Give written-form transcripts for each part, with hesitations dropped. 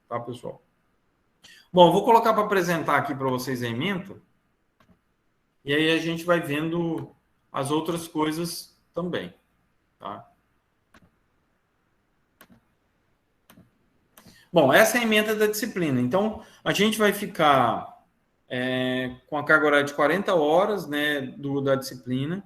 tá, pessoal? Bom, eu vou colocar para apresentar aqui para vocês a ementa, e aí a gente vai vendo as outras coisas também, tá? Bom, essa é a ementa da disciplina. Então, a gente vai ficar com a carga horária de 40 horas, né, da disciplina.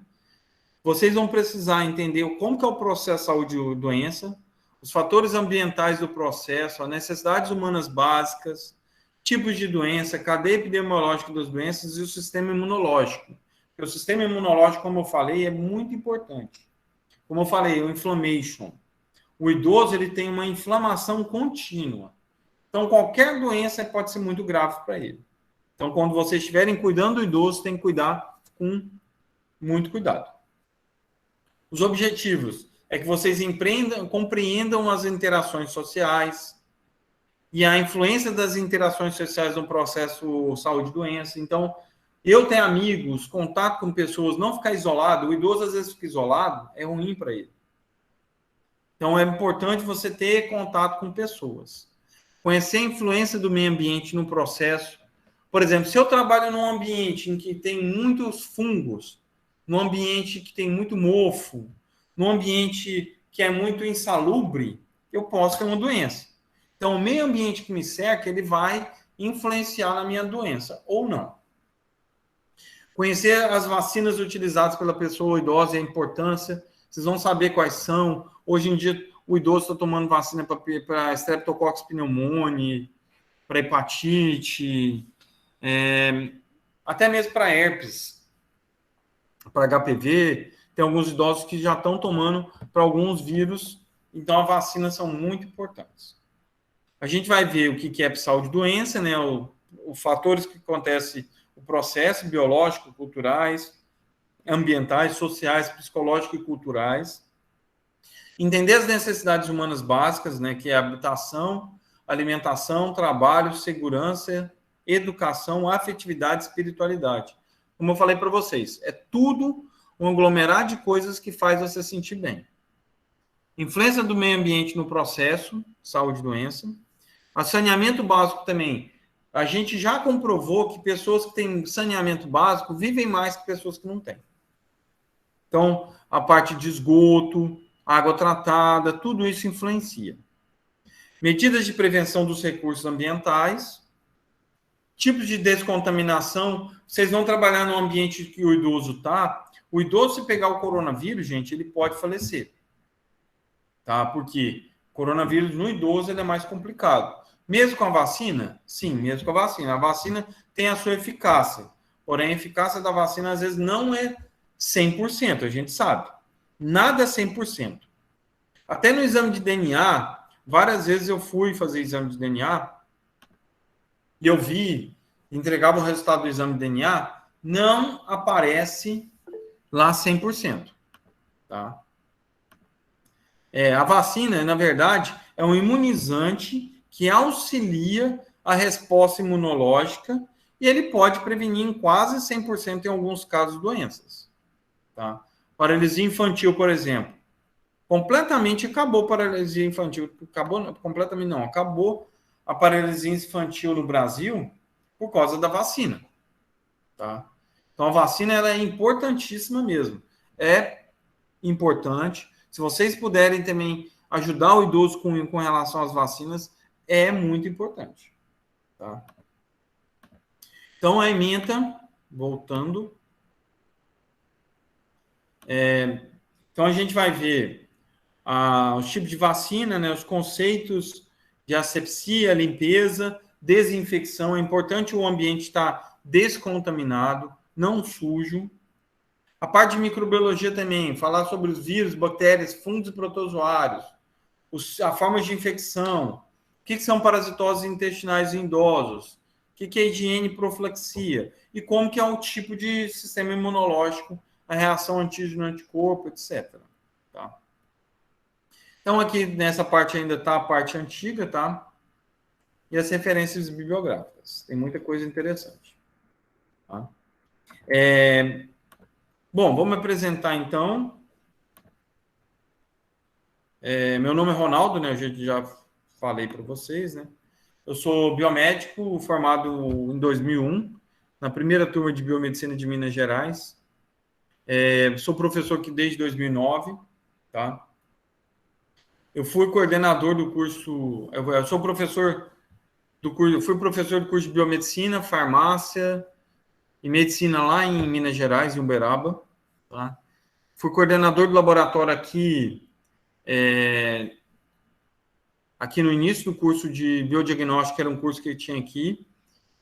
Vocês vão precisar entender como que é o processo saúde-doença, os fatores ambientais do processo, as necessidades humanas básicas, tipos de doença, cadeia epidemiológica das doenças e o sistema imunológico. Porque o sistema imunológico, como eu falei, é muito importante. Como eu falei, o inflammation. O idoso ele tem uma inflamação contínua. Então, qualquer doença pode ser muito grave para ele. Então, quando vocês estiverem cuidando do idoso, tem que cuidar com muito cuidado. Os objetivos é que vocês compreendam as interações sociais e a influência das interações sociais no processo saúde-doença. Então, eu tenho amigos, contato com pessoas, não ficar isolado. O idoso, às vezes, fica isolado, é ruim para ele. Então, é importante você ter contato com pessoas. Conhecer a influência do meio ambiente no processo. Por exemplo, se eu trabalho num ambiente em que tem muitos fungos, num ambiente que tem muito mofo, num ambiente que é muito insalubre, eu posso ter uma doença. Então, o meio ambiente que me cerca, ele vai influenciar na minha doença, ou não. Conhecer as vacinas utilizadas pela pessoa idosa e a importância. Vocês vão saber quais são. Hoje em dia, o idoso está tomando vacina para Streptococcus pneumoniae, para hepatite, até mesmo para herpes, para HPV. Tem alguns idosos que já estão tomando para alguns vírus. Então, as vacinas são muito importantes. A gente vai ver o que é saúde-doença, né? Os fatores que acontecem, o processo biológico, culturais, ambientais, sociais, psicológicos e culturais. Entender as necessidades humanas básicas, né? Que é habitação, alimentação, trabalho, segurança, educação, afetividade, espiritualidade. Como eu falei para vocês, é tudo um aglomerado de coisas que faz você sentir bem. Influência do meio ambiente no processo, saúde e doença. A saneamento básico também. A gente já comprovou que pessoas que têm saneamento básico vivem mais que pessoas que não têm. Então, a parte de esgoto, água tratada, tudo isso influencia. Medidas de prevenção dos recursos ambientais. Tipos de descontaminação. Vocês vão trabalhar no ambiente que o idoso está. O idoso, se pegar o coronavírus, gente, ele pode falecer. Tá? Porque coronavírus no idoso ele é mais complicado. Mesmo com a vacina? Sim, mesmo com a vacina. A vacina tem a sua eficácia. Porém, a eficácia da vacina, às vezes, não é 100%, a gente sabe. Nada é 100%. Até no exame de DNA, várias vezes eu fui fazer exame de DNA e eu vi, entregava o resultado do exame de DNA, não aparece lá 100%. Tá? A vacina, na verdade, é um imunizante que auxilia a resposta imunológica e ele pode prevenir em quase 100% em alguns casos doenças. Tá? Paralisia infantil, por exemplo. Completamente acabou a paralisia infantil. Completamente não. Acabou a paralisia infantil no Brasil por causa da vacina. Tá? Então, a vacina ela é importantíssima mesmo. É importante. Se vocês puderem também ajudar o idoso com relação às vacinas, é muito importante. Tá? Então, a ementa, voltando. Então, a gente vai ver os tipos de vacina, né, os conceitos de asepsia, limpeza, desinfecção. É importante o ambiente estar descontaminado, não sujo. A parte de microbiologia também, falar sobre os vírus, bactérias, fungos e protozoários, a forma de infecção, o que são parasitoses intestinais em idosos, o que é higiene e profilaxia, e como que é o tipo de sistema imunológico, a reação antígeno-anticorpo, etc. Tá? Então, aqui nessa parte ainda está a parte antiga, tá? E as referências bibliográficas. Tem muita coisa interessante. Tá? Bom, vou me apresentar então. Meu nome é Ronaldo, né? Eu já falei para vocês, né? Eu sou biomédico, formado em 2001, na primeira turma de biomedicina de Minas Gerais. Sou professor aqui desde 2009, tá? Eu fui coordenador do curso, eu sou professor do curso, fui professor do curso de biomedicina, farmácia e medicina lá em Minas Gerais, em Uberaba, tá? Fui coordenador do laboratório aqui no início do curso de biodiagnóstico, que era um curso que tinha aqui,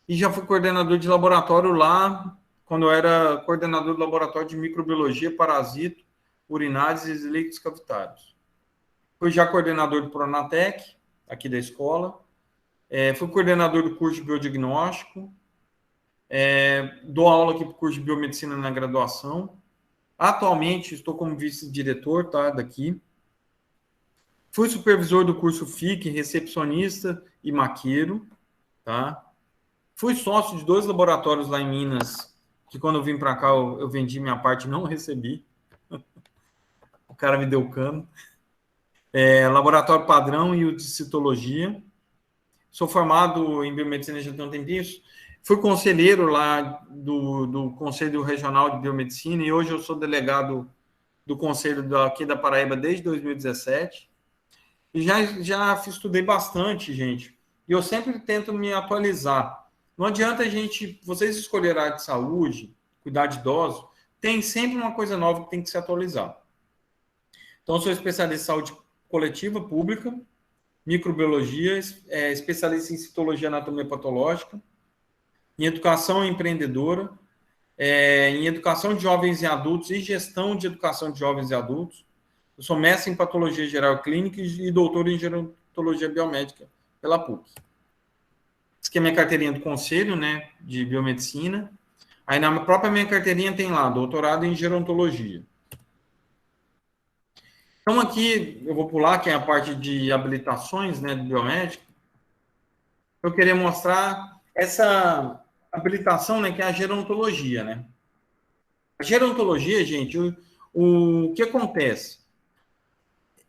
e já fui coordenador de laboratório lá, quando eu era coordenador do laboratório de microbiologia, parasito, urinários e líquidos cavitários. Fui já coordenador do Pronatec, aqui da escola. Fui coordenador do curso de biodiagnóstico. Dou aula aqui para o curso de biomedicina na graduação. Atualmente estou como vice-diretor, tá, daqui. Fui supervisor do curso FIC, recepcionista e maqueiro, tá? Fui sócio de 2 laboratórios lá em Minas, que quando eu vim para cá eu vendi minha parte e não recebi. O cara me deu cano. Laboratório padrão e o de citologia. Sou formado em biomedicina já tem um tempinho. Fui conselheiro lá do Conselho Regional de Biomedicina e hoje eu sou delegado do Conselho aqui da Paraíba desde 2017. E já estudei bastante, gente. E eu sempre tento me atualizar. Não adianta vocês escolherem a área de saúde, cuidar de idosos, tem sempre uma coisa nova que tem que se atualizar. Então, eu sou especialista em saúde coletiva pública, microbiologia, especialista em citologia e anatomia patológica, em educação empreendedora, em educação de jovens e adultos e gestão de educação de jovens e adultos. Eu sou mestre em patologia geral clínica e doutor em gerontologia biomédica pela PUC. Essa aqui é a minha carteirinha do conselho, né, de biomedicina. Aí na própria minha carteirinha tem lá, doutorado em gerontologia. Então aqui, eu vou pular, que é a parte de habilitações, né, do biomédico. Eu queria mostrar essa habilitação, né, que é a gerontologia, né. A gerontologia, gente, o que acontece?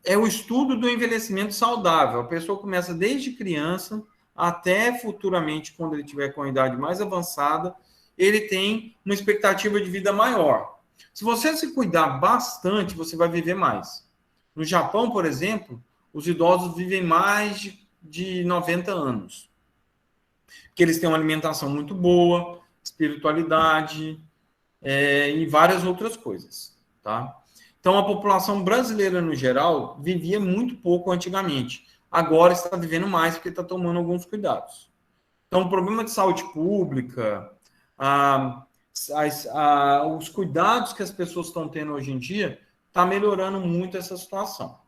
É o estudo do envelhecimento saudável. A pessoa começa desde criança até futuramente, quando ele tiver com a idade mais avançada, ele tem uma expectativa de vida maior. Se você se cuidar bastante, você vai viver mais. No Japão, por exemplo, os idosos vivem mais de 90 anos. Porque eles têm uma alimentação muito boa, espiritualidade e várias outras coisas, tá? Então, a população brasileira, no geral, vivia muito pouco antigamente. Agora está vivendo mais porque está tomando alguns cuidados. Então, o problema de saúde pública, os cuidados que as pessoas estão tendo hoje em dia, está melhorando muito essa situação.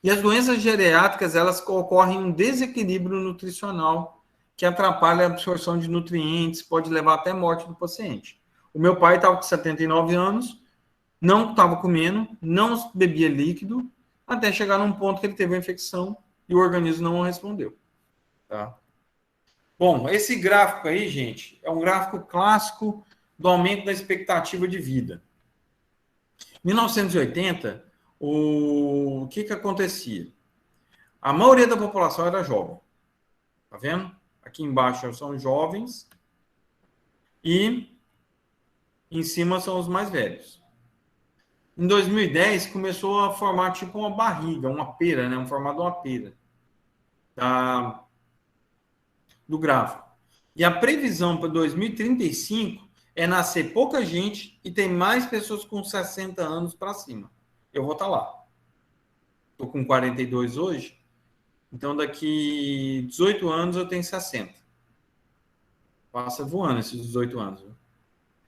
E as doenças geriátricas, elas ocorrem um desequilíbrio nutricional que atrapalha a absorção de nutrientes, pode levar até a morte do paciente. O meu pai estava com 79 anos, não estava comendo, não bebia líquido, até chegar num ponto que ele teve uma infecção e o organismo não respondeu. Tá? Bom, esse gráfico aí, gente, é um gráfico clássico do aumento da expectativa de vida. Em 1980, o que acontecia? A maioria da população era jovem. Tá vendo? Aqui embaixo são jovens e em cima são os mais velhos. Em 2010, começou a formar tipo uma barriga, uma pera, né? Um formato de uma pera do gráfico. E a previsão para 2035 é nascer pouca gente e ter mais pessoas com 60 anos para cima. Eu vou estar lá. Estou com 42 hoje, então daqui 18 anos eu tenho 60. Passa voando esses 18 anos.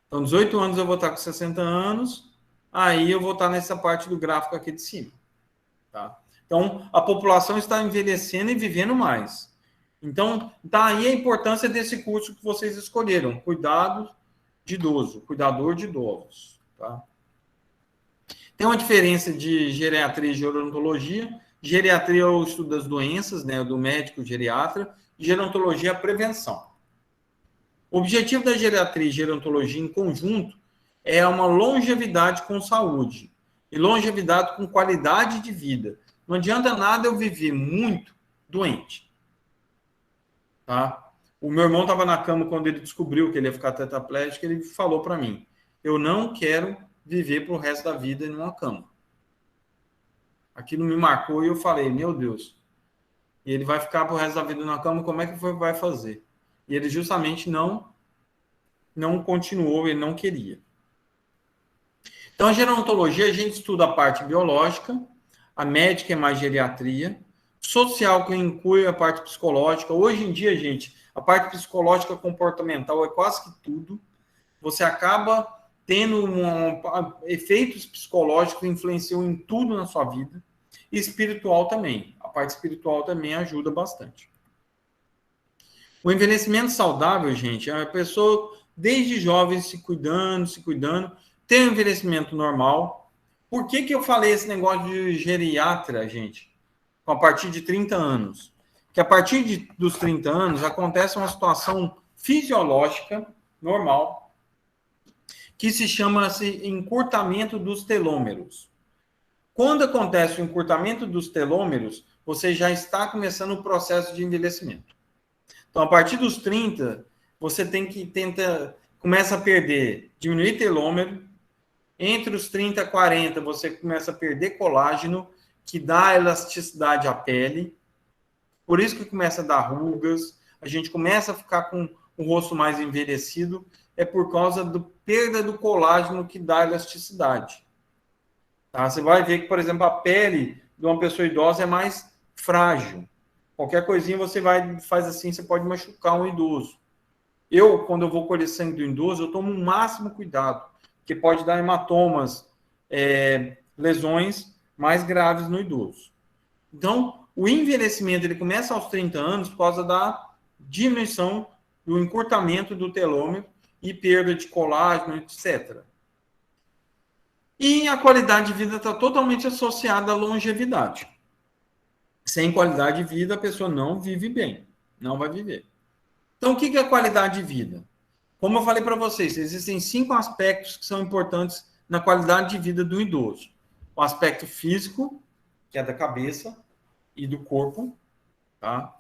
Então, 18 anos eu vou estar com 60 anos, aí eu vou estar nessa parte do gráfico aqui de cima. Tá? Então, a população está envelhecendo e vivendo mais. Então, daí a importância desse curso que vocês escolheram, cuidado de idoso, cuidador de idosos. Tá? Tem uma diferença de geriatria e gerontologia. Geriatria é o estudo das doenças, né, do médico geriatra, e gerontologia é a prevenção. O objetivo da geriatria e gerontologia em conjunto é uma longevidade com saúde e longevidade com qualidade de vida. Não adianta nada eu viver muito doente. tá? O meu irmão estava na cama quando ele descobriu que ele ia ficar tetraplégico, ele falou para mim, eu não quero viver pro resto da vida em uma cama. Aquilo me marcou e eu falei, meu Deus, e ele vai ficar pro resto da vida na cama, como é que vai fazer? E ele justamente não continuou, ele não queria. Então, a gerontologia, a gente estuda a parte biológica, a médica é mais geriatria, social, que inclui a parte psicológica. Hoje em dia, gente, a parte psicológica comportamental é quase que tudo. Você acaba tendo efeitos psicológicos que influenciam em tudo na sua vida. E espiritual também. A parte espiritual também ajuda bastante. O envelhecimento saudável, gente, é a pessoa, desde jovem, se cuidando, tem um envelhecimento normal. Por que eu falei esse negócio de geriatra, gente? A partir de 30 anos. Que a partir dos 30 anos acontece uma situação fisiológica normal que se chama-se encurtamento dos telômeros. Quando acontece o encurtamento dos telômeros, você já está começando o processo de envelhecimento. Então, a partir dos 30, você começa a diminuir telômero. Entre os 30 e 40, você começa a perder colágeno, que dá elasticidade à pele. Por isso que começa a dar rugas, a gente começa a ficar com o rosto mais envelhecido, é por causa da perda do colágeno que dá elasticidade. Tá? Você vai ver que, por exemplo, a pele de uma pessoa idosa é mais frágil. Qualquer coisinha faz assim, você pode machucar um idoso. Quando eu vou colher sangue do idoso, eu tomo o máximo cuidado, porque pode dar hematomas, lesões mais graves no idoso. Então, o envelhecimento ele começa aos 30 anos por causa da diminuição do encurtamento do telômero e perda de colágeno, etc. E a qualidade de vida está totalmente associada à longevidade. Sem qualidade de vida, a pessoa não vive bem, não vai viver. Então, o que é a qualidade de vida? Como eu falei para vocês, existem 5 aspectos que são importantes na qualidade de vida do idoso. O aspecto físico, que é da cabeça e do corpo, tá?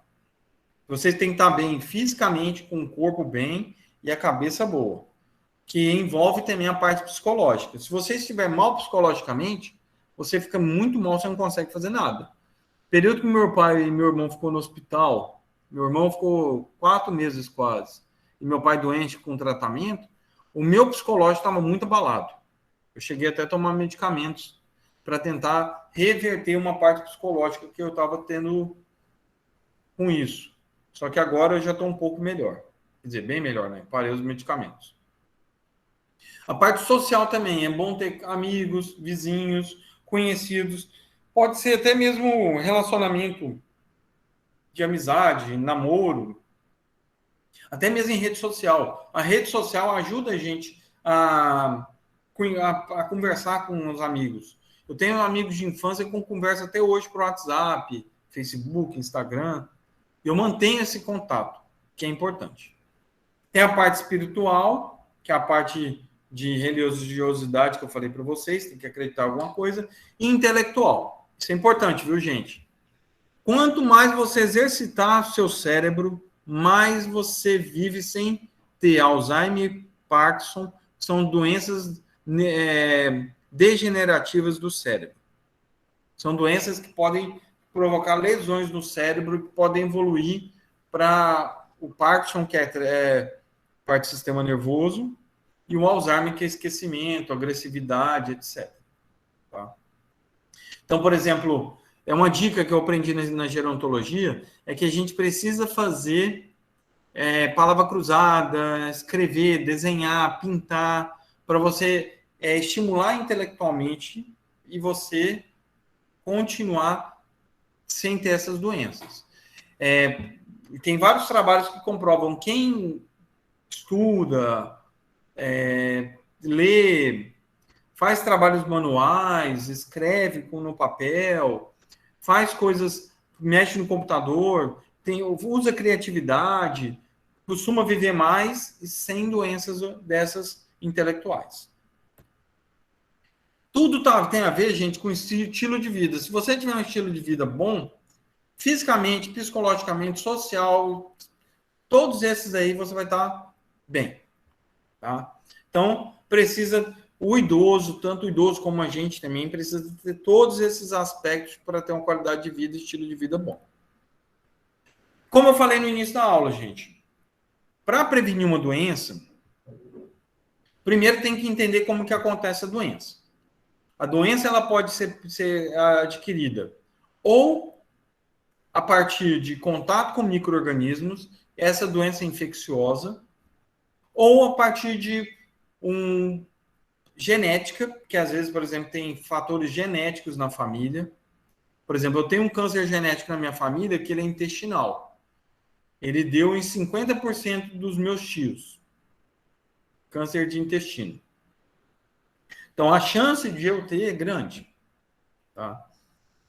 Vocês têm que estar bem fisicamente, com o corpo bem e a cabeça boa, que envolve também a parte psicológica. Se você estiver mal psicologicamente, você fica muito mal, você não consegue fazer nada. Período que meu pai e meu irmão ficou no hospital, meu irmão ficou 4 meses quase, e meu pai doente com tratamento, o meu psicológico estava muito abalado. Eu cheguei até a tomar medicamentos para tentar reverter uma parte psicológica que eu estava tendo com isso. Só que agora eu já estou um pouco melhor. Quer dizer, bem melhor, né? Parei os medicamentos. A parte social também. É bom ter amigos, vizinhos, conhecidos. Pode ser até mesmo relacionamento de amizade, namoro. Até mesmo em rede social. A rede social ajuda a gente a conversar com os amigos. Eu tenho amigos de infância com conversa até hoje por WhatsApp, Facebook, Instagram. Eu mantenho esse contato, que é importante. Tem a parte espiritual, que é a parte de religiosidade que eu falei para vocês, tem que acreditar em alguma coisa, e intelectual. Isso é importante, viu, gente? Quanto mais você exercitar o seu cérebro, mais você vive sem ter Alzheimer e Parkinson, que são doenças degenerativas do cérebro. São doenças que podem provocar lesões no cérebro, que podem evoluir para o Parkinson, que é parte do sistema nervoso, e o Alzheimer, que é esquecimento, agressividade, etc. Tá? Então, por exemplo, uma dica que eu aprendi na gerontologia é que a gente precisa fazer palavra cruzada, escrever, desenhar, pintar, para você estimular intelectualmente e você continuar sem ter essas doenças. Tem vários trabalhos que comprovam quem estuda, lê, faz trabalhos manuais, escreve no papel, faz coisas, mexe no computador, usa criatividade, costuma viver mais e sem doenças dessas intelectuais. Tudo tem a ver, gente, com estilo de vida. Se você tiver um estilo de vida bom, fisicamente, psicologicamente, social, todos esses aí você vai estar bem, tá? Então, precisa o idoso, tanto o idoso como a gente também, precisa ter todos esses aspectos para ter uma qualidade de vida e estilo de vida bom. Como eu falei no início da aula, gente, para prevenir uma doença, primeiro tem que entender como que acontece a doença. A doença ela pode ser adquirida ou a partir de contato com micro-organismos, essa doença infecciosa, ou a partir de genética, que às vezes, por exemplo, tem fatores genéticos na família. Por exemplo, eu tenho um câncer genético na minha família que ele é intestinal. Ele deu em 50% dos meus tios. Câncer de intestino. Então, a chance de eu ter é grande. Tá?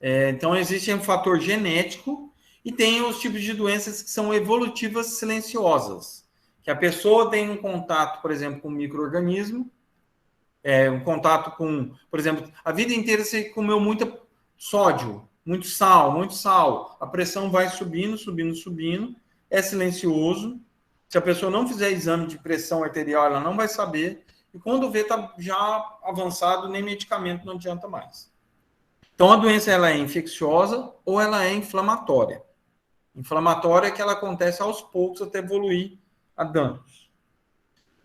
Então, existe um fator genético e tem os tipos de doenças que são evolutivas silenciosas. Que a pessoa tem um contato, por exemplo, com um micro-organismo, um contato com, por exemplo, a vida inteira você comeu muito sódio, muito sal, a pressão vai subindo, é silencioso. Se a pessoa não fizer exame de pressão arterial, ela não vai saber, e quando vê, está já avançado, nem medicamento não adianta mais. Então, a doença ela é infecciosa ou ela é inflamatória. Inflamatória é que ela acontece aos poucos até evoluir a danos.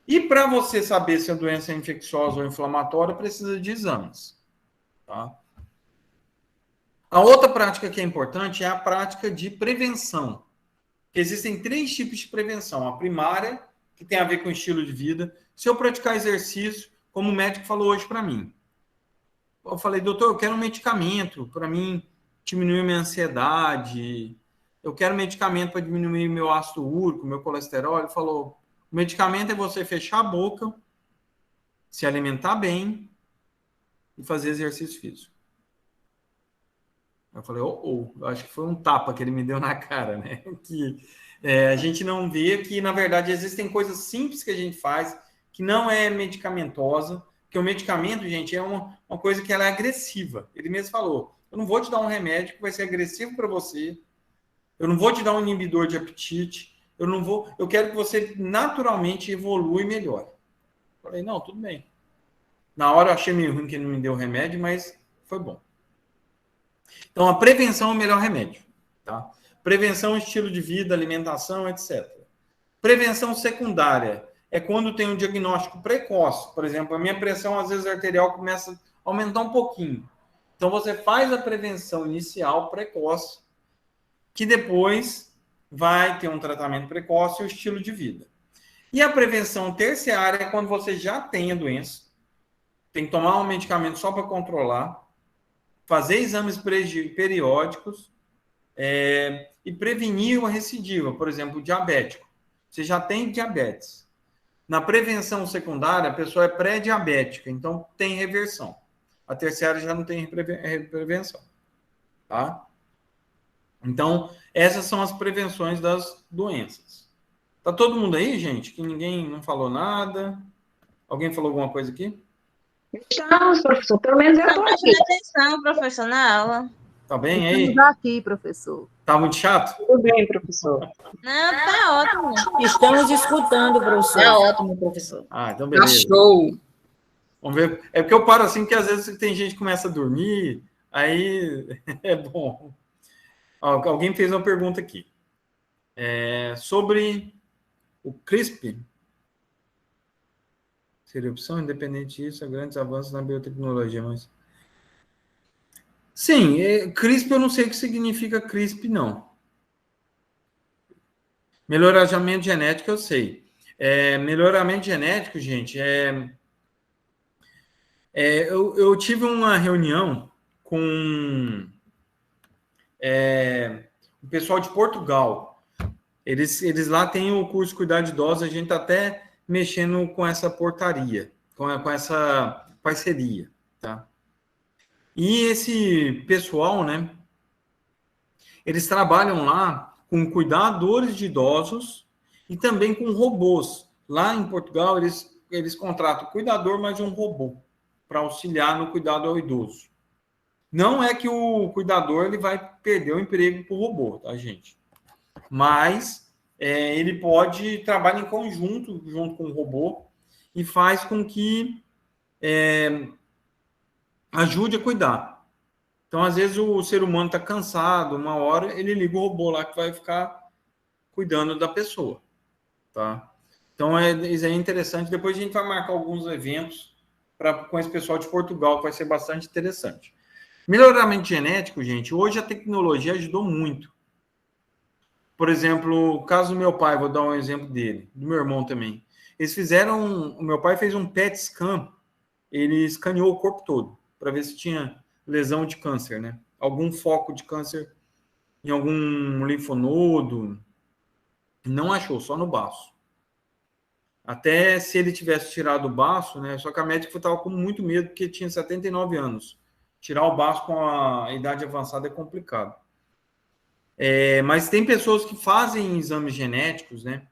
E para você saber se a doença é infecciosa ou inflamatória, precisa de exames. Tá? A outra prática que é importante é a prática de prevenção. Existem 3 tipos de prevenção. A primária, que tem a ver com estilo de vida. Se eu praticar exercício, como o médico falou hoje para mim, eu falei, doutor, eu quero um medicamento para mim diminuir minha ansiedade, eu quero um medicamento para diminuir meu ácido úrico, meu colesterol. Ele falou, o medicamento é você fechar a boca, se alimentar bem e fazer exercício físico. Eu falei, acho que foi um tapa que ele me deu na cara, né? Que a gente não vê que, na verdade, existem coisas simples que a gente faz que não é medicamentosa, porque o medicamento, gente, é uma coisa que ela é agressiva. Ele mesmo falou, eu não vou te dar um remédio que vai ser agressivo para você, eu não vou te dar um inibidor de apetite, eu quero que você naturalmente evolua e melhore. Eu falei, não, tudo bem. Na hora eu achei meio ruim que ele não me deu o remédio, mas foi bom. Então, a prevenção é o melhor remédio. Tá? Prevenção, estilo de vida, alimentação, etc. Prevenção secundária é quando tem um diagnóstico precoce. Por exemplo, a minha pressão, às vezes, arterial começa a aumentar um pouquinho. Então, você faz a prevenção inicial precoce, que depois vai ter um tratamento precoce e o estilo de vida. E a prevenção terciária é quando você já tem a doença, tem que tomar um medicamento só para controlar, fazer exames periódicos e prevenir uma recidiva, por exemplo, o diabético. Você já tem diabetes. Na prevenção secundária, a pessoa é pré-diabética, então tem reversão. A terciária já não tem prevenção. Tá? Então, essas são as prevenções das doenças. Tá todo mundo aí, gente? Que ninguém não falou nada? Alguém falou alguma coisa aqui? Estamos, professor. Pelo menos eu estou aqui. Prestando atenção, professor, na aula. Tá bem aí? Estamos aqui, professor. Tá muito chato? Tudo bem, professor. Não, tá ótimo. Estamos escutando, professor. Tá ótimo, professor. Ah, então beleza. Show. Vamos ver. É porque eu paro assim, que às vezes tem gente que começa a dormir, aí é bom. Alguém fez uma pergunta aqui. Sobre o CRISPR. Seria opção, independente disso, há grandes avanços na biotecnologia, mas... Sim, CRISPR eu não sei o que significa CRISPR, não. Melhoramento genético eu sei. Melhoramento genético, gente, eu tive uma reunião com o pessoal de Portugal. Eles lá têm o curso Cuidar de Idosos, a gente está até mexendo com essa portaria, com essa parceria, tá? E esse pessoal, né, eles trabalham lá com cuidadores de idosos e também com robôs. Lá em Portugal, eles contratam cuidador, mas um robô, para auxiliar no cuidado ao idoso. Não é que o cuidador ele vai perder o emprego para o robô, tá, gente? Mas ele pode trabalhar em conjunto, junto com o robô, e faz com que ajude a cuidar. Então, às vezes, o ser humano está cansado, uma hora, ele liga o robô lá que vai ficar cuidando da pessoa, tá? Então, isso é interessante. Depois a gente vai marcar alguns eventos com esse pessoal de Portugal, que vai ser bastante interessante. Melhoramento genético, gente, hoje a tecnologia ajudou muito. Por exemplo, o caso do meu pai, vou dar um exemplo dele, do meu irmão também. Eles fizeram, o meu pai fez um PET scan, ele escaneou o corpo todo, para ver se tinha lesão de câncer, né? Algum foco de câncer em algum linfonodo. Não achou, só no baço. Até se ele tivesse tirado o baço, né? Só que a médica estava com muito medo, porque tinha 79 anos. Tirar o baço com a idade avançada é complicado. Mas tem pessoas que fazem exames genéticos, né?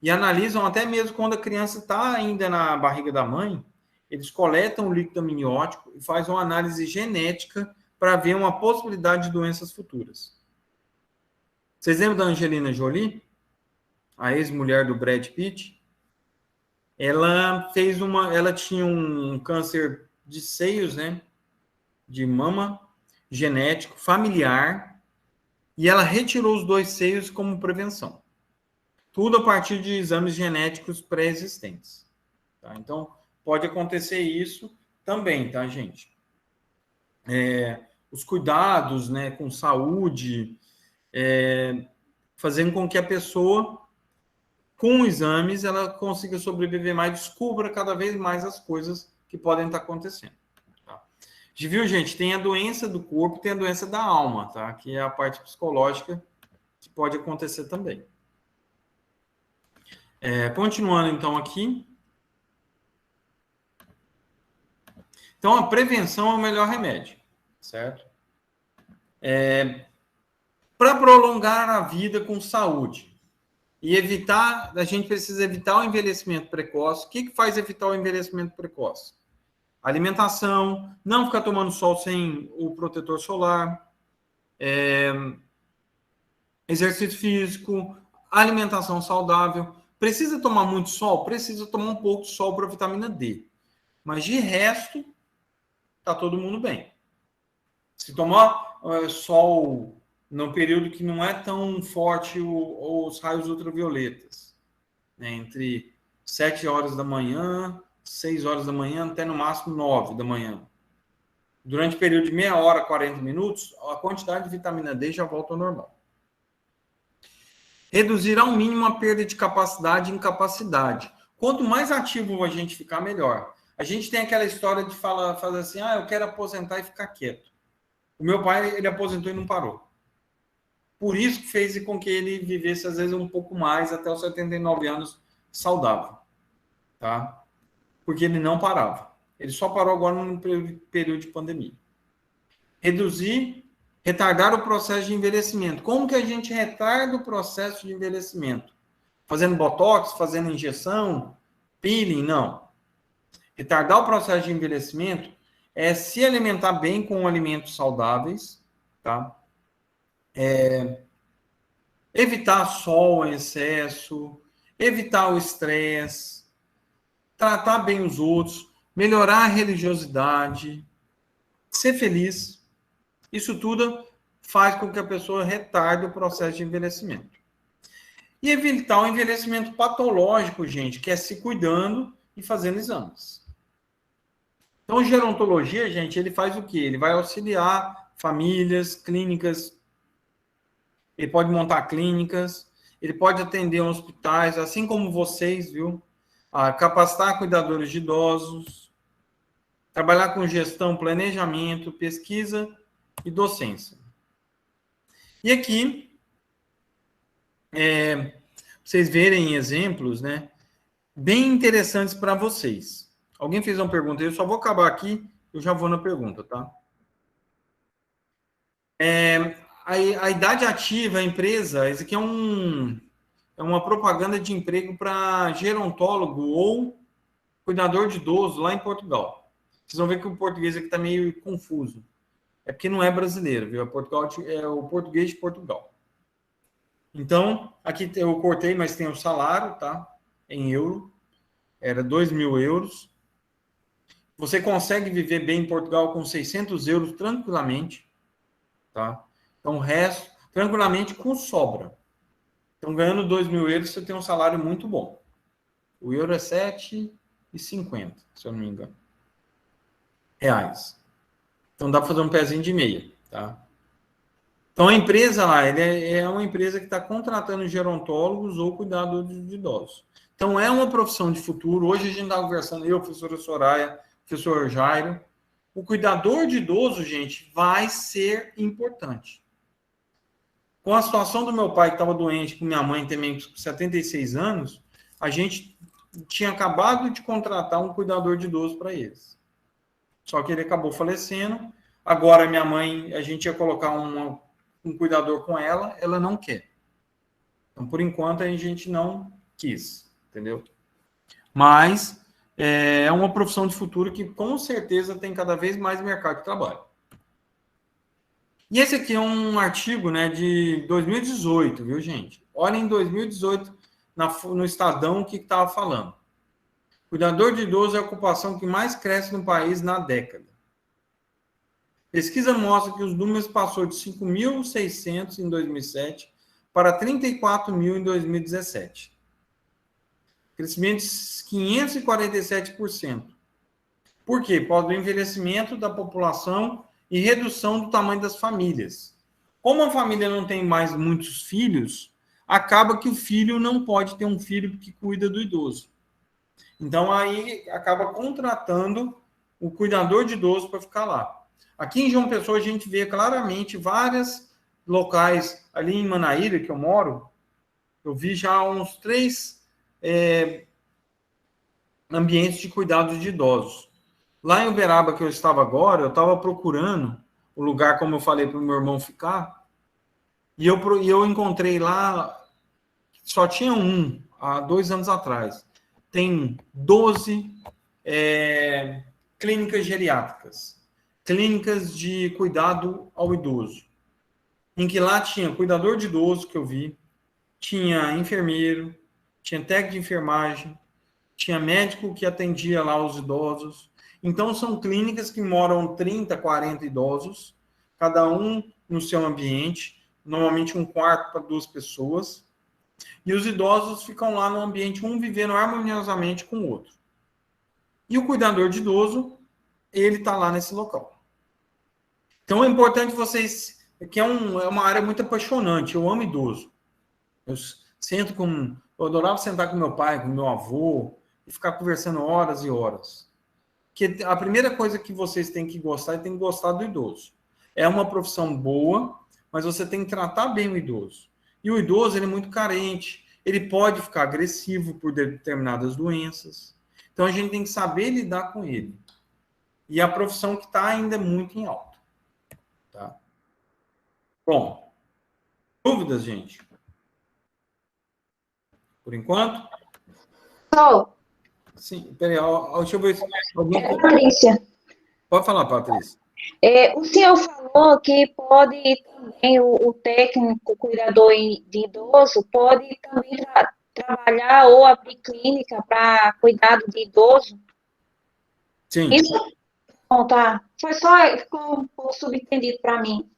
E analisam até mesmo quando a criança está ainda na barriga da mãe, eles coletam o líquido amniótico e fazem uma análise genética para ver uma possibilidade de doenças futuras. Vocês lembram da Angelina Jolie? A ex-mulher do Brad Pitt? Ela tinha um câncer de seios, né? De mama, genético, familiar, e ela retirou os 2 seios como prevenção. Tudo a partir de exames genéticos pré-existentes. Tá? Então, pode acontecer isso também, tá, gente? Os cuidados, né, com saúde, fazendo com que a pessoa, com exames, ela consiga sobreviver mais, descubra cada vez mais as coisas que podem estar acontecendo. Tá? Viu, gente? Tem a doença do corpo, tem a doença da alma, tá? Que é a parte psicológica que pode acontecer também. Continuando, então, aqui. Então, a prevenção é o melhor remédio, certo? Para prolongar a vida com saúde e evitar, a gente precisa evitar o envelhecimento precoce. O que faz evitar o envelhecimento precoce? Alimentação, não ficar tomando sol sem o protetor solar, exercício físico, alimentação saudável. Precisa tomar muito sol? Precisa tomar um pouco de sol para a vitamina D. Mas de resto, tá todo mundo bem. Se tomar sol no período que não é tão forte os raios ultravioletas, né, entre 7 horas da manhã, 6 horas da manhã, até no máximo 9 da manhã. Durante o período de meia hora, 40 minutos, a quantidade de vitamina D já volta ao normal. Reduzir ao mínimo a perda de capacidade e incapacidade. Quanto mais ativo a gente ficar, melhor. A gente tem aquela história de fazer assim, eu quero aposentar e ficar quieto. O meu pai, ele aposentou e não parou. Por isso que fez com que ele vivesse, às vezes, um pouco mais, até os 79 anos, saudável. Tá? Porque ele não parava. Ele só parou agora no período de pandemia. Retardar o processo de envelhecimento. Como que a gente retarda o processo de envelhecimento? Fazendo botox, fazendo injeção, peeling? Não. Retardar o processo de envelhecimento é se alimentar bem com alimentos saudáveis, tá? Evitar sol em excesso, evitar o estresse, tratar bem os outros, melhorar a religiosidade, ser feliz. Isso tudo faz com que a pessoa retarde o processo de envelhecimento. E evitar o envelhecimento patológico, gente, que é se cuidando e fazendo exames. Então, gerontologia, gente, ele faz o quê? Ele vai auxiliar famílias, clínicas, ele pode montar clínicas, ele pode atender hospitais, assim como vocês, viu? Capacitar cuidadores de idosos, trabalhar com gestão, planejamento, pesquisa e docência. E aqui, vocês verem exemplos, né, bem interessantes para vocês. Alguém fez uma pergunta, eu só vou acabar aqui, eu já vou na pergunta, tá? A idade ativa, a empresa, isso aqui é uma propaganda de emprego para gerontólogo ou cuidador de idoso lá em Portugal. Vocês vão ver que o português aqui está meio confuso. É porque não é brasileiro, viu? É o português de Portugal. Então, aqui eu cortei, mas tem o salário, tá? Em euro. Era 2.000 euros. Você consegue viver bem em Portugal com 600 euros tranquilamente, tá? Então, o resto, tranquilamente, com sobra. Então, ganhando 2.000 euros, você tem um salário muito bom. O euro é 7,50, se eu não me engano. Reais. Então, dá para fazer um pezinho de meia, tá? Então, a empresa lá, é uma empresa que está contratando gerontólogos ou cuidadores de idosos. Então, é uma profissão de futuro. Hoje, a gente está conversando, eu, professora Soraya, professor Jairo. O cuidador de idoso, gente, vai ser importante. Com a situação do meu pai, que estava doente, com minha mãe também, com 76 anos, a gente tinha acabado de contratar um cuidador de idoso para eles. Só que ele acabou falecendo. Agora, minha mãe, a gente ia colocar um cuidador com ela, ela não quer. Então, por enquanto, a gente não quis, entendeu? Mas é uma profissão de futuro que, com certeza, tem cada vez mais mercado de trabalho. E esse aqui é um artigo, né, de 2018, viu, gente? Olha em 2018, no Estadão, o que estava falando. Cuidador de idoso é a ocupação que mais cresce no país na década. Pesquisa mostra que os números passou de 5.600 em 2007 para 34.000 em 2017. Crescimento de 547%. Por quê? Por causa do envelhecimento da população e redução do tamanho das famílias. Como a família não tem mais muitos filhos, acaba que o filho não pode ter um filho que cuida do idoso. Então, aí acaba contratando o cuidador de idoso para ficar lá. Aqui em João Pessoa, a gente vê claramente vários locais, ali em Manaíra, que eu moro, eu vi já uns 3 ambientes de cuidados de idosos. Lá em Uberaba, que eu estava agora, eu estava procurando o lugar, como eu falei, para o meu irmão ficar, e eu encontrei lá, só tinha um, há 2 anos atrás. Tem 12 clínicas geriátricas, clínicas de cuidado ao idoso, em que lá tinha cuidador de idoso, que eu vi, tinha enfermeiro, tinha técnico de enfermagem, tinha médico que atendia lá os idosos. Então, são clínicas que moram 30, 40 idosos, cada um no seu ambiente, normalmente um quarto para 2 pessoas, e os idosos ficam lá no ambiente, um vivendo harmoniosamente com o outro. E o cuidador de idoso, ele está lá nesse local. Então, é importante vocês, que é uma área muito apaixonante, eu amo idoso. Eu adorava sentar com meu pai, com meu avô, e ficar conversando horas e horas. Que a primeira coisa que vocês têm que gostar, tem que gostar do idoso. É uma profissão boa, mas você tem que tratar bem o idoso. E o idoso, ele é muito carente, ele pode ficar agressivo por determinadas doenças. Então, a gente tem que saber lidar com ele. E a profissão que está ainda muito em alta. Tá? Bom, dúvidas, gente? Por enquanto? Sou. Sim, peraí, deixa eu ver se alguém... Patrícia. Pode falar, Patrícia. O senhor falou que pode também, o técnico, cuidador de idoso, pode também trabalhar ou abrir clínica para cuidado de idoso? Sim. Isso? Bom, tá. Ficou um pouco subentendido para mim.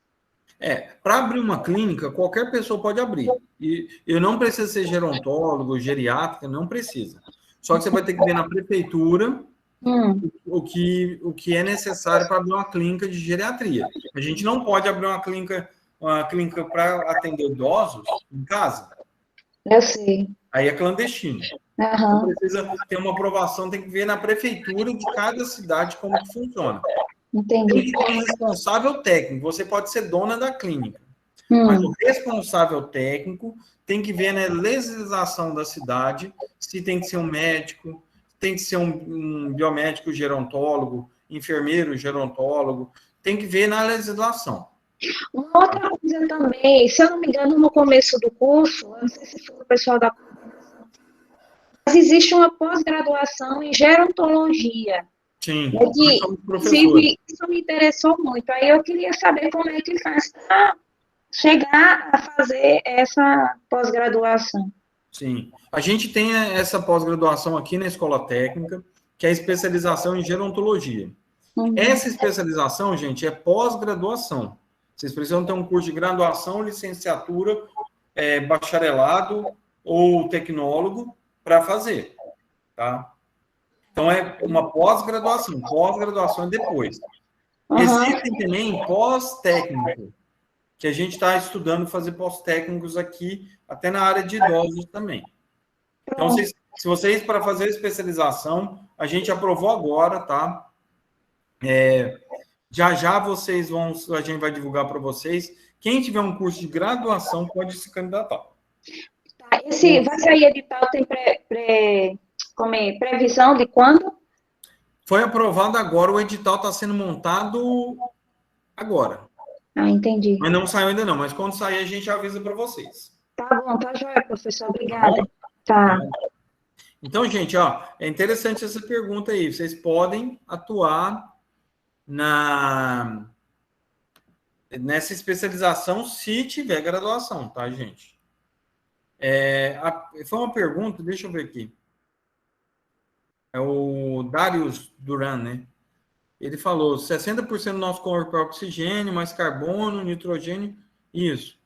Para abrir uma clínica, qualquer pessoa pode abrir. E eu não preciso ser gerontólogo, geriátrica, não precisa. Só que você vai ter que ver na prefeitura o que é necessário para abrir uma clínica de geriatria. A gente não pode abrir uma clínica para atender idosos em casa. Eu sei. Aí é clandestino. Então, precisa ter uma aprovação, tem que ver na prefeitura de cada cidade como que funciona. Entendi. Tem que ter um responsável técnico. Você pode ser dona da clínica. Mas o responsável técnico tem que ver na legislação da cidade se tem que ser um médico, tem que ser um biomédico gerontólogo, enfermeiro gerontólogo, tem que ver na legislação. Uma outra coisa também, se eu não me engano, no começo do curso, eu não sei se foi o pessoal da coordenação, mas existe uma pós-graduação em gerontologia. Sim, Isso me interessou muito. Aí eu queria saber como é que faz para chegar a fazer essa pós-graduação. Sim. A gente tem essa pós-graduação aqui na Escola Técnica, que é a especialização em gerontologia. Essa especialização, gente, é pós-graduação. Vocês precisam ter um curso de graduação, licenciatura, bacharelado ou tecnólogo para fazer, tá? Então, é uma pós-graduação. Pós-graduação é depois. Existem também pós-técnico, que a gente está estudando fazer pós-técnicos aqui, até na área de idosos também. Então, se vocês, para fazer a especialização, a gente aprovou agora, tá? Já vocês vão, a gente vai divulgar para vocês. Quem tiver um curso de graduação pode se candidatar. Tá, esse vai sair edital, tem previsão de quando? Foi aprovado agora, o edital está sendo montado agora. Ah, entendi. Mas não saiu ainda não, mas quando sair a gente avisa para vocês. Tá bom, tá joia, professor, obrigada. Tá. Então, gente, ó, é interessante essa pergunta aí. Vocês podem atuar nessa especialização se tiver graduação, tá, gente? Foi uma pergunta, deixa eu ver aqui. É o Darius Duran, né? Ele falou, 60% do nosso corpo é oxigênio, mais carbono, nitrogênio, isso.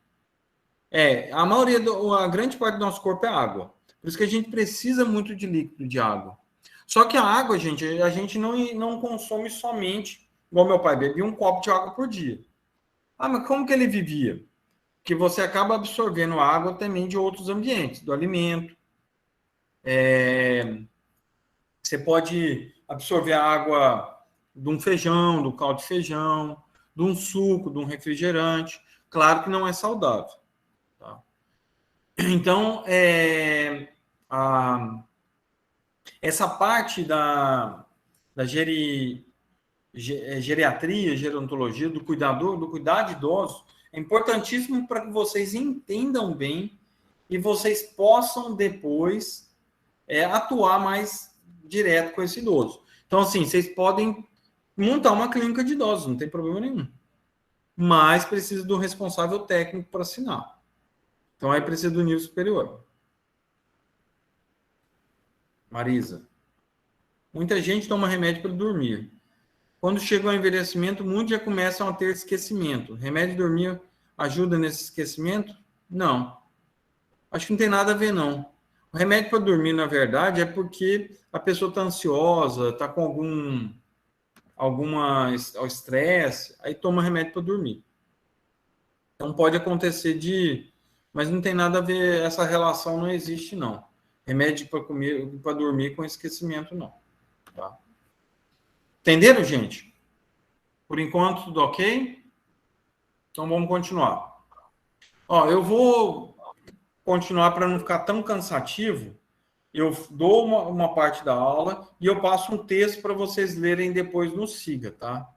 A grande parte do nosso corpo é água. Por isso que a gente precisa muito de líquido de água. Só que a água, gente, a gente não consome somente, igual meu pai, bebia um copo de água por dia. Ah, mas como que ele vivia? Porque você acaba absorvendo água também de outros ambientes, do alimento. Você pode absorver a água de um feijão, do caldo de feijão, de um suco, de um refrigerante. Claro que não é saudável. Tá? Então, essa parte da geriatria, gerontologia, do cuidar de idosos, é importantíssimo para que vocês entendam bem e vocês possam depois atuar mais direto com esse idoso. Então, assim, vocês podem montar uma clínica de idosos, não tem problema nenhum. Mas precisa do responsável técnico para assinar. Então, aí precisa do nível superior. Marisa. Muita gente toma remédio para dormir. Quando chega ao envelhecimento, muitos já começam a ter esquecimento. Remédio de dormir ajuda nesse esquecimento? Não. Acho que não tem nada a ver, não. O remédio para dormir, na verdade, é porque a pessoa está ansiosa, está com alguma estresse, aí toma remédio para dormir. Então pode acontecer mas não tem nada a ver, essa relação não existe, não. Remédio para dormir com esquecimento, não. Tá? Entenderam, gente? Por enquanto, tudo ok? Então vamos continuar. Ó, eu vou continuar para não ficar tão cansativo. Eu dou uma parte da aula e eu passo um texto para vocês lerem depois no Siga, tá?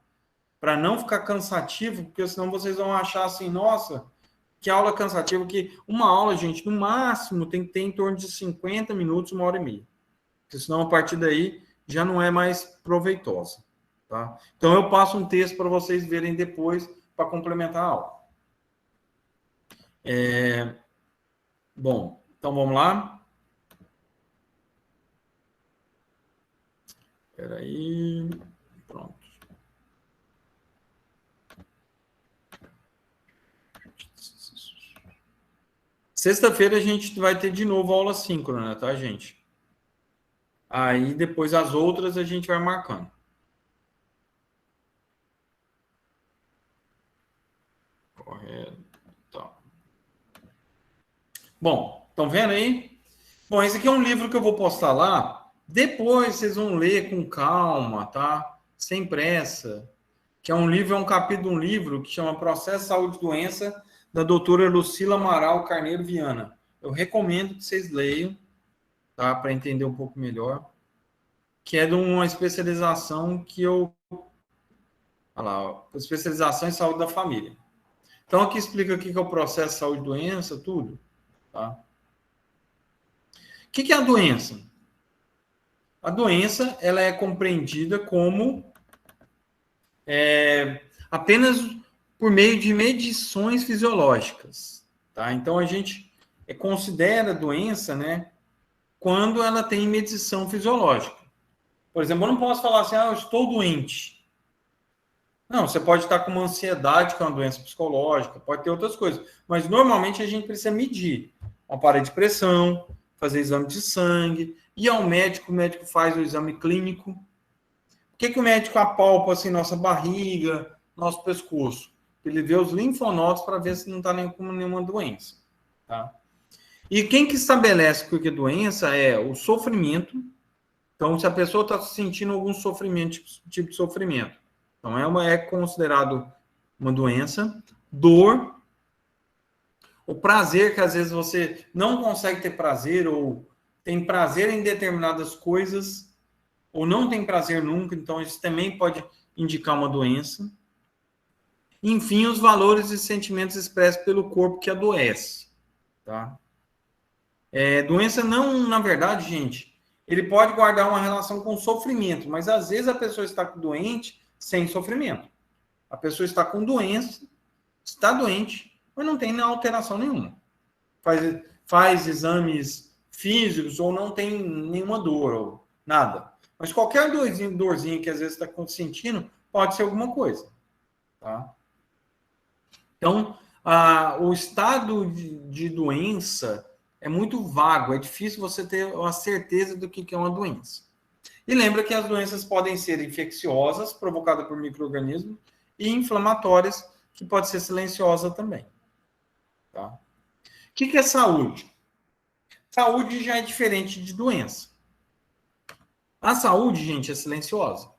Para não ficar cansativo, porque senão vocês vão achar assim, nossa, que aula cansativa, que uma aula, gente, no máximo tem que ter em torno de 50 minutos, 1h30. Porque senão a partir daí já não é mais proveitosa, tá? Então eu passo um texto para vocês verem depois para complementar a aula. Bom, então vamos lá. Espera aí. Pronto. Sexta-feira a gente vai ter de novo aula síncrona, tá, gente? Aí depois as outras a gente vai marcando. Correto. Tá. Bom, estão vendo aí? Bom, esse aqui é um livro que eu vou postar lá. Depois vocês vão ler com calma, tá? Sem pressa. Que é um capítulo de um livro que chama Processo, Saúde e Doença, da doutora Lucila Amaral Carneiro Viana. Eu recomendo que vocês leiam, tá? Para entender um pouco melhor. Que é de uma especialização Olha lá, ó, especialização em saúde da família. Então, aqui explica o que é o processo, saúde e doença, tudo. Tá? O que é a doença? A doença, ela é compreendida como apenas por meio de medições fisiológicas, tá? Então, a gente considera a doença, né, quando ela tem medição fisiológica. Por exemplo, eu não posso falar assim, eu estou doente. Não, você pode estar com uma ansiedade, que é uma doença psicológica, pode ter outras coisas. Mas, normalmente, a gente precisa medir uma aparelho de pressão, fazer exame de sangue, ir ao médico, o médico faz o exame clínico. Por que o médico apalpa assim, nossa barriga, nosso pescoço? Ele vê os linfonodos para ver se não está com nenhuma doença. Tá? E quem que estabelece que a doença é o sofrimento. Então, se a pessoa está sentindo algum sofrimento, tipo de sofrimento, então é considerado uma doença. Dor, o prazer, que às vezes você não consegue ter prazer, ou tem prazer em determinadas coisas, ou não tem prazer nunca, então isso também pode indicar uma doença. Enfim, os valores e sentimentos expressos pelo corpo que adoece. Tá? Doença não, na verdade, gente, ele pode guardar uma relação com sofrimento, mas às vezes a pessoa está doente sem sofrimento. A pessoa está com doença, está doente, mas não tem alteração nenhuma. Faz exames físicos ou não tem nenhuma dor ou nada. Mas qualquer dorzinha que às vezes está sentindo pode ser alguma coisa. Tá? Então, o estado de doença é muito vago, é difícil você ter uma certeza do que é uma doença. E lembra que as doenças podem ser infecciosas, provocadas por micro-organismos, e inflamatórias, que pode ser silenciosa também. Tá? O que é saúde? Saúde já é diferente de doença. A saúde, gente, é silenciosa.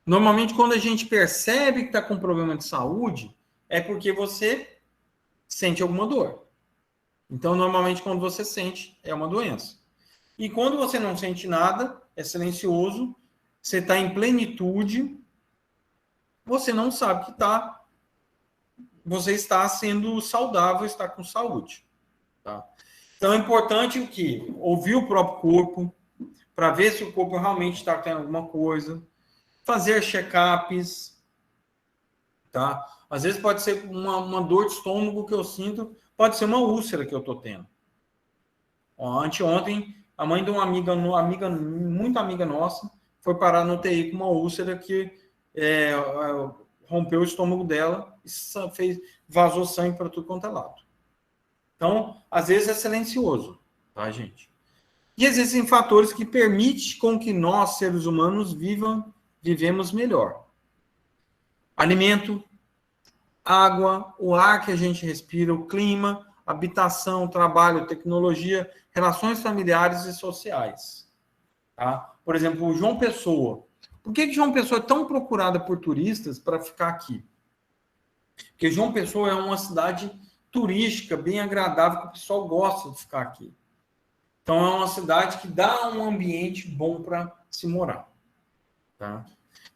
Normalmente, quando a gente percebe que está com problema de saúde, é porque você sente alguma dor. Então, normalmente, quando você sente, é uma doença. E quando você não sente nada, é silencioso, você está em plenitude, você não sabe que você está sendo saudável, está com saúde. Tá? Então, é importante o quê? Ouvir o próprio corpo, para ver se o corpo realmente está tendo alguma coisa, fazer check-ups, tá? Às vezes pode ser uma dor de estômago que eu sinto, pode ser uma úlcera que eu estou tendo. Anteontem, a mãe de uma amiga, muito amiga nossa, foi parar no UTI com uma úlcera que rompeu o estômago dela e vazou sangue para tudo quanto é lado. Então, às vezes é silencioso, tá, gente? E existem fatores que permitem com que nós, seres humanos, vivemos melhor. Alimento, água, o ar que a gente respira, o clima, habitação, trabalho, tecnologia, relações familiares e sociais. Tá? Por exemplo, o João Pessoa. Por que João Pessoa é tão procurada por turistas para ficar aqui? Porque João Pessoa é uma cidade turística, bem agradável, que o pessoal gosta de ficar aqui. Então, é uma cidade que dá um ambiente bom para se morar. Tá?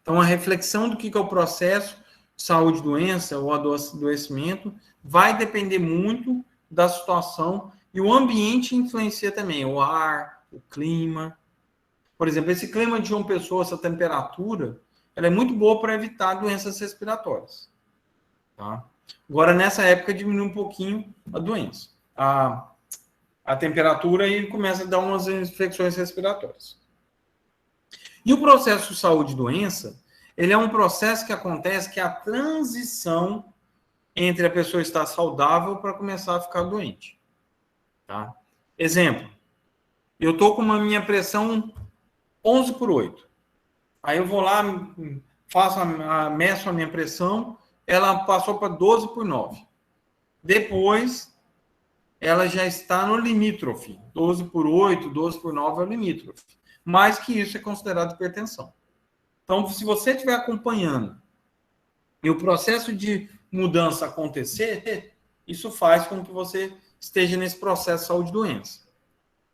Então, a reflexão do que é o processo de saúde e doença ou adoecimento vai depender muito da situação e o ambiente influencia também, o ar, o clima. Por exemplo, esse clima de João Pessoa, essa temperatura, ela é muito boa para evitar doenças respiratórias. Tá? Agora, nessa época, diminui um pouquinho a doença. A temperatura e começa a dar umas infecções respiratórias. E o processo de saúde e doença, ele é um processo que acontece que é a transição entre a pessoa estar saudável para começar a ficar doente. Tá? Exemplo, eu estou com uma minha pressão 11/8. Aí eu vou lá, meço a minha pressão, ela passou para 12/9. Depois, ela já está no limítrofe. 12/8, 12/9 é o limítrofe. Mais que isso é considerado hipertensão. Então, se você estiver acompanhando e o processo de mudança acontecer, isso faz com que você esteja nesse processo de saúde e doença.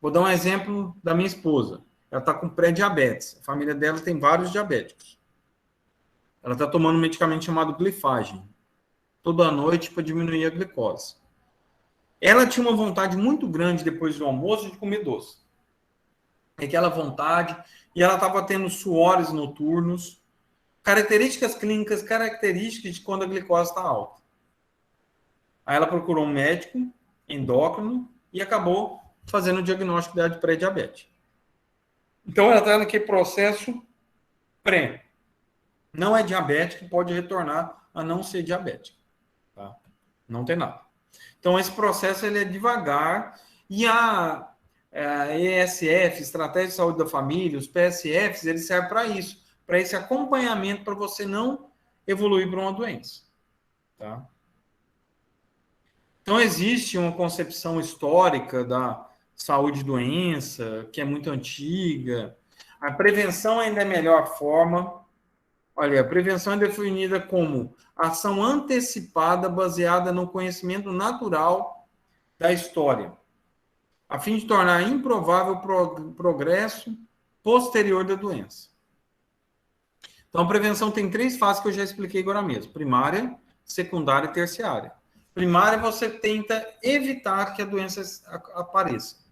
Vou dar um exemplo da minha esposa. Ela está com pré-diabetes. A família dela tem vários diabéticos. Ela está tomando um medicamento chamado glifagem toda noite para diminuir a glicose. Ela tinha uma vontade muito grande, depois do almoço, de comer doce. Aquela vontade, e ela estava tendo suores noturnos, características clínicas, características de quando a glicose está alta. Aí ela procurou um médico endócrino e acabou fazendo o diagnóstico de pré-diabetes. Então, ela está naquele processo pré. Não é diabético, pode retornar a não ser diabético. Tá? Não tem nada. Então, esse processo ele é devagar e a ESF, Estratégia de Saúde da Família, os PSFs, eles servem para isso, para esse acompanhamento, para você não evoluir para uma doença. Tá? Então, existe uma concepção histórica da saúde e doença, que é muito antiga. A prevenção ainda é a melhor forma. Olha, a prevenção é definida como ação antecipada baseada no conhecimento natural da história, a fim de tornar improvável o progresso posterior da doença. Então, a prevenção tem 3 fases que eu já expliquei agora mesmo: primária, secundária e terciária. Primária, você tenta evitar que a doença apareça.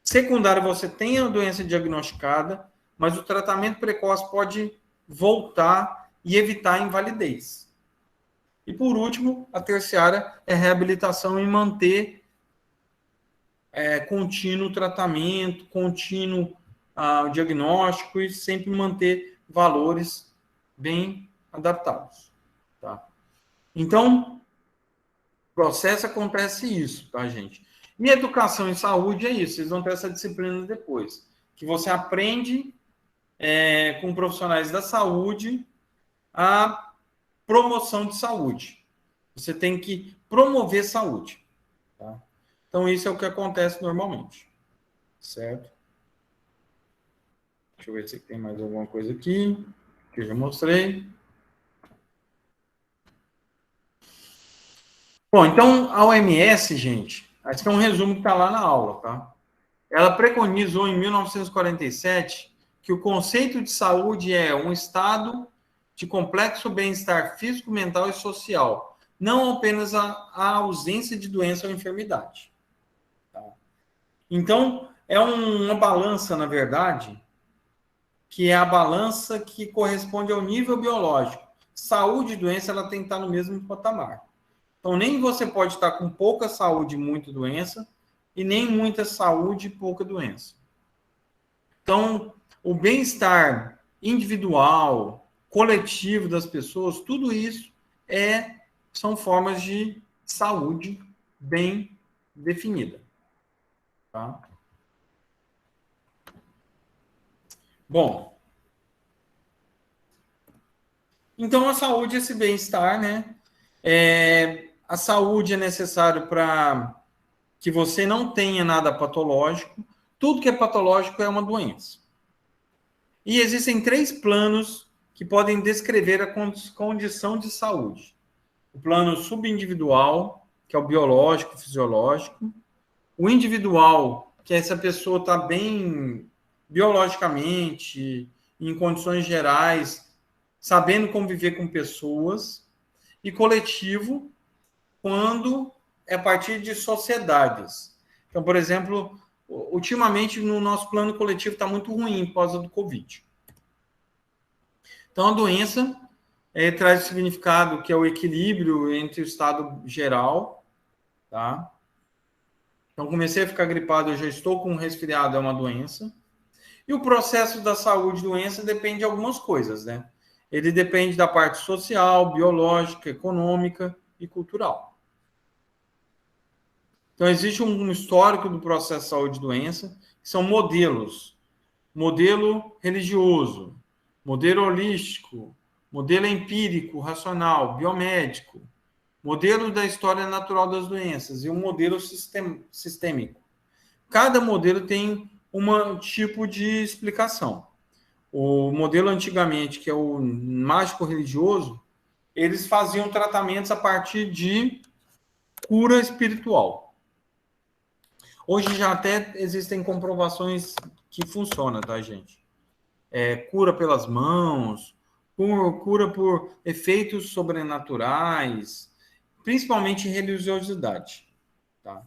Secundária, você tem a doença diagnosticada, mas o tratamento precoce pode voltar e evitar a invalidez. E, por último, a terciária é reabilitação e manter contínuo tratamento, contínuo diagnóstico e sempre manter valores bem adaptados. Tá? Então, o processo acontece isso, tá, gente? E educação em saúde é isso, vocês vão ter essa disciplina depois, que você aprende com profissionais da saúde a promoção de saúde. Você tem que promover saúde. Tá? Então, isso é o que acontece normalmente. Certo? Deixa eu ver se tem mais alguma coisa aqui, que eu já mostrei. Bom, então, a OMS, gente, esse é um resumo que está lá na aula, tá? Ela preconizou em 1947 que o conceito de saúde é um estado de complexo bem-estar físico, mental e social, não apenas a ausência de doença ou enfermidade. Tá? Então, é uma balança, na verdade, que é a balança que corresponde ao nível biológico. Saúde e doença, ela tem que estar no mesmo patamar. Então, nem você pode estar com pouca saúde e muita doença, e nem muita saúde e pouca doença. Então, o bem-estar individual, coletivo das pessoas, tudo isso são formas de saúde bem definida. Tá? Bom, então a saúde, esse bem-estar, né? A saúde é necessário para que você não tenha nada patológico. Tudo que é patológico é uma doença. E existem 3 planos que podem descrever a condição de saúde. O plano subindividual, que é o biológico, fisiológico. O individual, que é se a pessoa está bem biologicamente, em condições gerais, sabendo conviver com pessoas. E coletivo, quando é a partir de sociedades. Então, por exemplo, ultimamente no nosso plano coletivo está muito ruim por causa do Covid. Então, a doença traz o significado que é o equilíbrio entre o estado geral, tá? Então, comecei a ficar gripado, eu já estou com um resfriado, é uma doença. E o processo da saúde e doença depende de algumas coisas, né? Ele depende da parte social, biológica, econômica e cultural. Então, existe um histórico do processo de saúde e doença, que são modelos. Modelo religioso, modelo holístico, modelo empírico, racional, biomédico, modelo da história natural das doenças e um modelo sistêmico. Cada modelo tem um tipo de explicação. O modelo antigamente, que é o mágico religioso, eles faziam tratamentos a partir de cura espiritual. Hoje já até existem comprovações que funcionam, tá, gente? Cura pelas mãos, cura por efeitos sobrenaturais, principalmente religiosidade. Tá?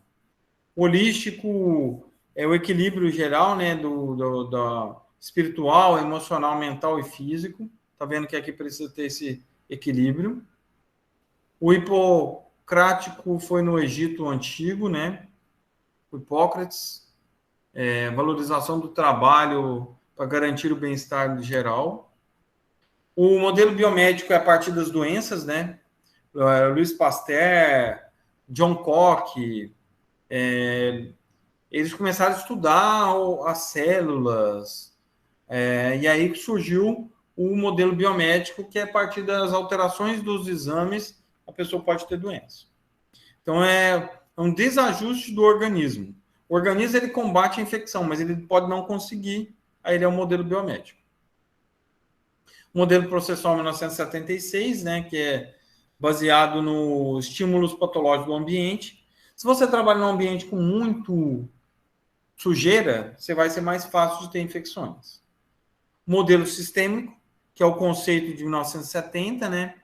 O holístico é o equilíbrio geral, né, do espiritual, emocional, mental e físico, Está vendo que aqui precisa ter esse equilíbrio. O hipocrático foi no Egito Antigo, né? O Hipócrates, valorização do trabalho para garantir o bem-estar geral. O modelo biomédico é a partir das doenças, né? Louis Pasteur, John Koch, eles começaram a estudar as células, e aí surgiu o modelo biomédico, que é a partir das alterações dos exames, a pessoa pode ter doença. Então, é um desajuste do organismo. O organismo, ele combate a infecção, mas ele pode não conseguir, aí ele é um modelo biomédico. O modelo processual 1976, né, que é baseado nos estímulos patológicos do ambiente. Se você trabalha num ambiente com muito sujeira, você vai ser mais fácil de ter infecções. Modelo sistêmico, que é o conceito de 1970, né,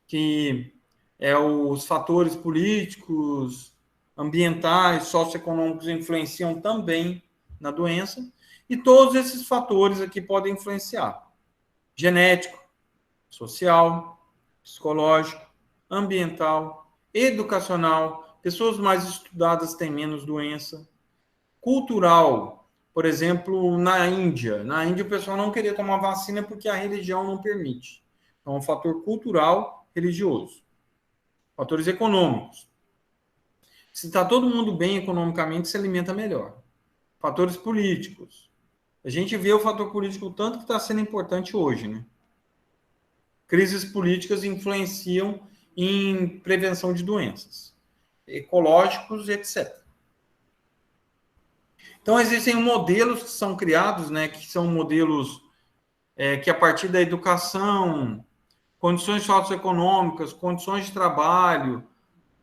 que é os fatores políticos, ambientais, socioeconômicos influenciam também na doença, e todos esses fatores aqui podem influenciar. Genético, social, psicológico, ambiental, educacional, pessoas mais estudadas têm menos doença, cultural, por exemplo, na Índia. Na Índia o pessoal não queria tomar vacina porque a religião não permite. Então, é um fator cultural, religioso. Fatores econômicos. Se está todo mundo bem economicamente, se alimenta melhor. Fatores políticos. A gente vê o fator político tanto que está sendo importante hoje, né? Crises políticas influenciam em prevenção de doenças, ecológicos, etc. Então, existem modelos que são criados, né, que são modelos que, a partir da educação, condições socioeconômicas, condições de trabalho,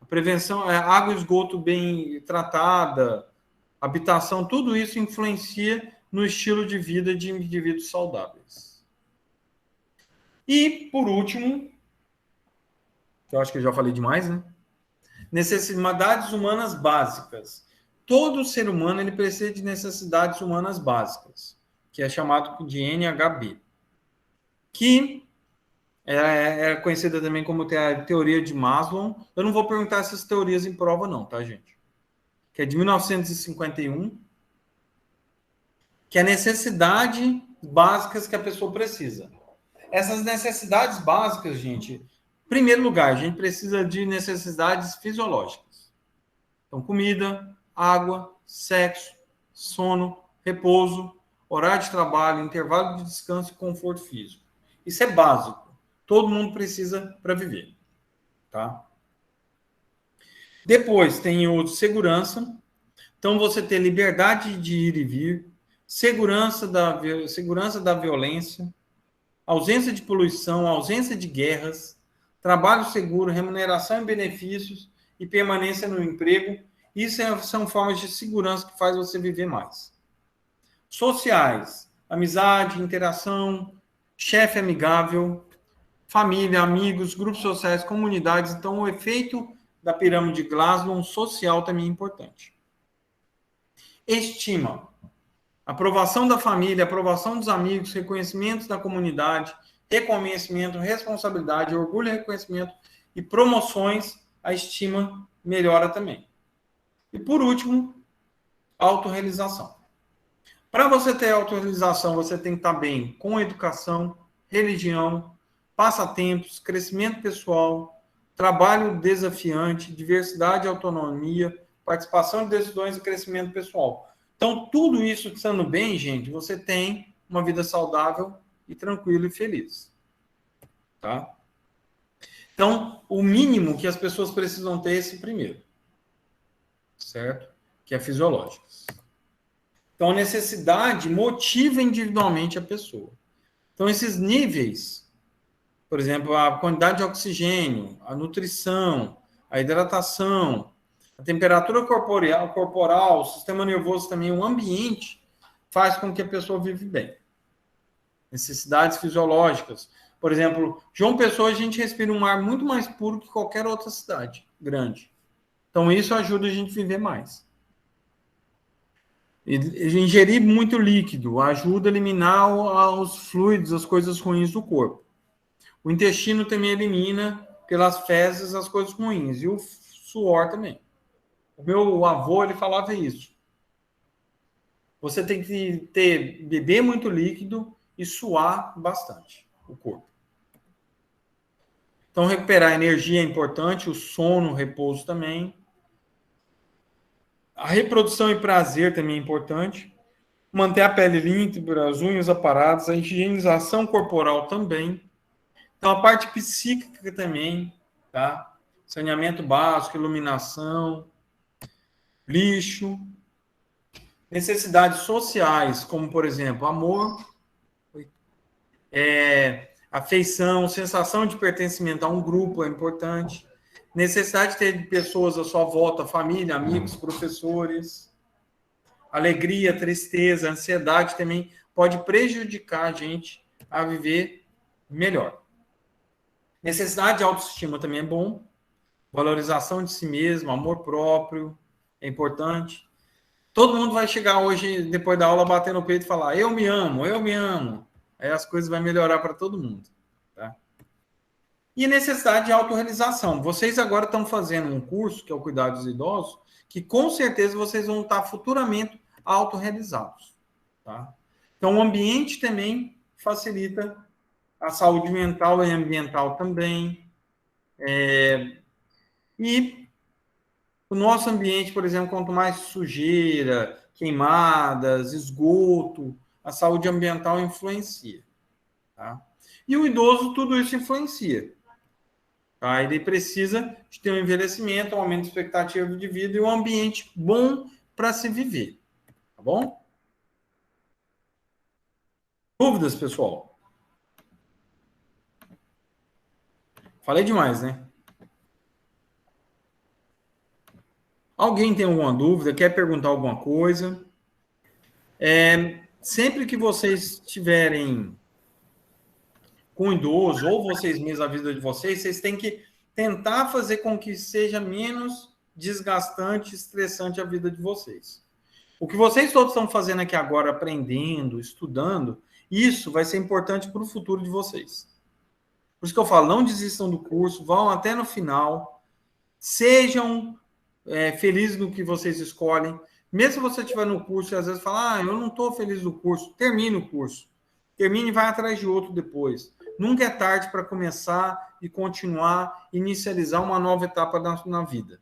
prevenção, água e esgoto bem tratada, habitação, tudo isso influencia no estilo de vida de indivíduos saudáveis. E, por último, eu acho que eu já falei demais, né? Necessidades humanas básicas. Todo ser humano ele precisa de necessidades humanas básicas, que é chamado de NHB, que é conhecida também como a teoria de Maslow. Eu não vou perguntar essas teorias em prova não, tá, gente? Que é de 1951, que é necessidades básicas que a pessoa precisa. Essas necessidades básicas, gente, em primeiro lugar, a gente precisa de necessidades fisiológicas. Então, comida, água, sexo, sono, repouso, horário de trabalho, intervalo de descanso e conforto físico. Isso é básico. Todo mundo precisa para viver, tá? Depois tem o de segurança. Então, você tem liberdade de ir e vir, segurança da violência, ausência de poluição, ausência de guerras, trabalho seguro, remuneração e benefícios e permanência no emprego. Isso são formas de segurança que faz você viver mais. Sociais, amizade, interação, chefe amigável, família, amigos, grupos sociais, comunidades. Então, o efeito da pirâmide de Maslow social também é importante. Estima. Aprovação da família, aprovação dos amigos, reconhecimento da comunidade, reconhecimento, responsabilidade, orgulho e reconhecimento e promoções, a estima melhora também. E por último, autorrealização. Para você ter autorrealização, você tem que estar bem com educação, religião, passatempos, crescimento pessoal, trabalho desafiante, diversidade e autonomia, participação de decisões e crescimento pessoal. Então, tudo isso estando bem, gente, você tem uma vida saudável e tranquila e feliz. Tá? Então, o mínimo que as pessoas precisam ter é esse primeiro. Certo? Que é fisiológico. Então, a necessidade motiva individualmente a pessoa. Então, esses níveis, por exemplo, a quantidade de oxigênio, a nutrição, a hidratação, a temperatura corporal, o sistema nervoso também, o ambiente, faz com que a pessoa vive bem. Necessidades fisiológicas. Por exemplo, João Pessoa, a gente respira um ar muito mais puro que qualquer outra cidade grande. Então, isso ajuda a gente a viver mais. Ingerir muito líquido ajuda a eliminar os fluidos, as coisas ruins do corpo. O intestino também elimina, pelas fezes, as coisas ruins. E o suor também. O meu avô, ele falava isso. Você tem que beber muito líquido e suar bastante o corpo. Então, recuperar energia é importante, o sono, o repouso também. A reprodução e prazer também é importante. Manter a pele limpa, as unhas aparadas, a higienização corporal também. Então, a parte psíquica também, tá? Saneamento básico, iluminação, lixo. Necessidades sociais, como, por exemplo, amor, afeição, sensação de pertencimento a um grupo é importante. Necessidade de ter pessoas à sua volta, família, amigos, professores. Alegria, tristeza, ansiedade também pode prejudicar a gente a viver melhor. Necessidade de autoestima também é bom. Valorização de si mesmo, amor próprio é importante. Todo mundo vai chegar hoje, depois da aula, bater no peito e falar: eu me amo, eu me amo. Aí as coisas vão melhorar para todo mundo. Tá? E necessidade de autorrealização. Vocês agora estão fazendo um curso, que é o Cuidado dos Idosos, que com certeza vocês vão estar futuramente autorrealizados. Tá? Então, o ambiente também facilita a saúde mental e ambiental também. E o nosso ambiente, por exemplo, quanto mais sujeira, queimadas, esgoto, a saúde ambiental influencia. Tá? E o idoso, tudo isso influencia. Tá? Ele precisa de ter um envelhecimento, um aumento de expectativa de vida e um ambiente bom para se viver. Tá bom? Dúvidas, pessoal? Falei demais, né? Alguém tem alguma dúvida? Quer perguntar alguma coisa? Sempre que vocês estiverem com idoso, ou vocês mesmos, a vida de vocês, vocês têm que tentar fazer com que seja menos desgastante, estressante a vida de vocês. O que vocês todos estão fazendo aqui agora, aprendendo, estudando, isso vai ser importante para o futuro de vocês. Por isso que eu falo, não desistam do curso, vão até no final, sejam felizes no que vocês escolhem. Mesmo se você estiver no curso e às vezes fala, eu não estou feliz no curso, termine o curso. Termine e vai atrás de outro depois. Nunca é tarde para começar e continuar, inicializar uma nova etapa na vida.